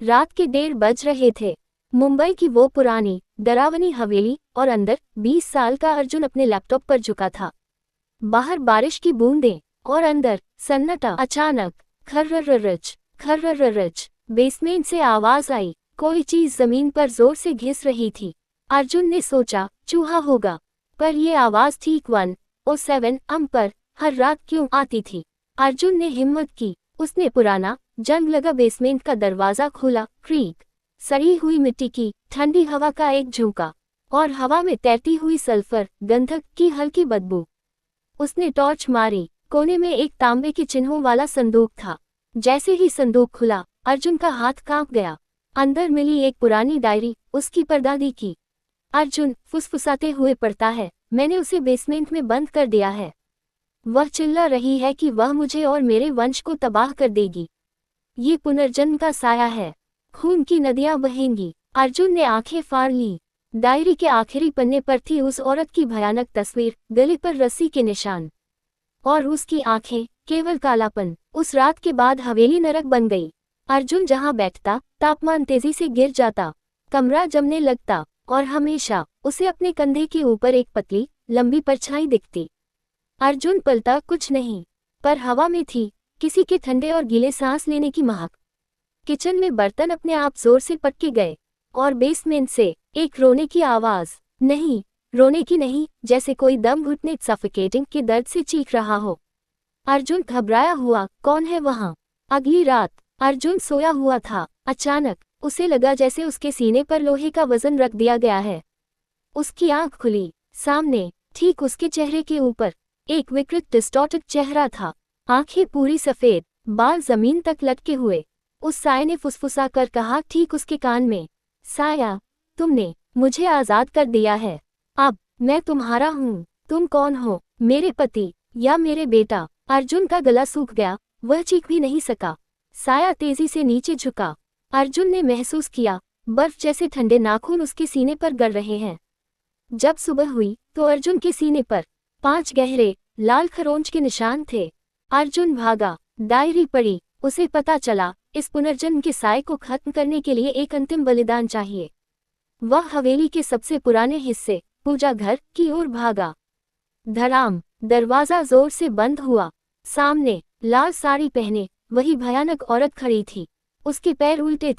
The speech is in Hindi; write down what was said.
रात के 1:30 बज रहे थे। मुंबई की वो पुरानी डरावनी हवेली और अंदर 20 साल का अर्जुन अपने लैपटॉप पर झुका था। बाहर बारिश की बूंदें और अंदर सन्नाटा। अचानक खर्रर्रच बेसमेंट से आवाज आई। कोई चीज जमीन पर जोर से घिस रही थी। अर्जुन ने सोचा चूहा होगा, पर यह आवाज ठीक 107 पर हर रात क्यों आती थी। अर्जुन ने हिम्मत की। उसने पुराना जंग लगा बेसमेंट का दरवाजा खोला। क्रीक। सड़ी हुई मिट्टी की ठंडी हवा का एक झोंका और हवा में तैरती हुई सल्फर गंधक की हल्की बदबू। उसने टॉर्च मारी। कोने में एक तांबे के चिन्हों वाला संदूक था। जैसे ही संदूक खुला, अर्जुन का हाथ कांप गया। अंदर मिली एक पुरानी डायरी, उसकी परदादी की। अर्जुन फुसफुसाते हुए पढ़ता है, मैंने उसे बेसमेंट में बंद कर दिया है। वह चिल्ला रही है कि वह मुझे और मेरे वंश को तबाह कर देगी। ये पुनर्जन्म का साया है, खून की नदियां बहेंगी। अर्जुन ने आंखें फाड़ ली। डायरी के आखिरी पन्ने पर थी उस औरत की भयानक तस्वीर, गले पर रस्सी के निशान और उसकी आंखें केवल कालापन। उस रात के बाद हवेली नरक बन गई। अर्जुन जहां बैठता, तापमान तेजी से गिर जाता, कमरा जमने लगता और हमेशा उसे अपने कंधे के ऊपर एक पतली लंबी परछाई दिखती। अर्जुन पलटा कुछ नहीं, पर हवा में थी किसी के ठंडे और गीले सांस लेने की महक। किचन में बर्तन अपने आप जोर से पटके गए और बेसमेंट से एक रोने की आवाज। नहीं, रोने की नहीं, जैसे कोई दम घुटने सफोकेटिंग के दर्द से चीख रहा हो। अर्जुन घबराया हुआ, कौन है वहां? अगली रात अर्जुन सोया हुआ था। अचानक उसे लगा जैसे उसके सीने पर लोहे का वजन रख दिया गया है। उसकी आंख खुली। सामने ठीक उसके चेहरे के ऊपर एक विकृत डिस्टॉर्टेड चेहरा था। आंखें पूरी सफेद, बाल जमीन तक लटके हुए। उस साये ने फुसफुसा कर कहा ठीक उसके कान में, साया, तुमने मुझे आजाद कर दिया है। अब मैं तुम्हारा हूँ। तुम कौन हो, मेरे पति या मेरे बेटा? अर्जुन का गला सूख गया, वह चीख भी नहीं सका। साया तेजी से नीचे झुका। अर्जुन ने महसूस किया बर्फ जैसे ठंडे नाखून उसके सीने पर गड़ रहे हैं। जब सुबह हुई तो अर्जुन के सीने पर 5 गहरे लाल खरोंच के निशान थे। अर्जुन भागा, डायरी पढ़ी। उसे पता चला इस पुनर्जन्म के साये को खत्म करने के लिए एक अंतिम बलिदान चाहिए। वह हवेली के सबसे पुराने हिस्से पूजा घर की ओर भागा। धड़ाम, दरवाजा जोर से बंद हुआ। सामने लाल साड़ी पहने वही भयानक औरत खड़ी थी। उसके पैर उल्टे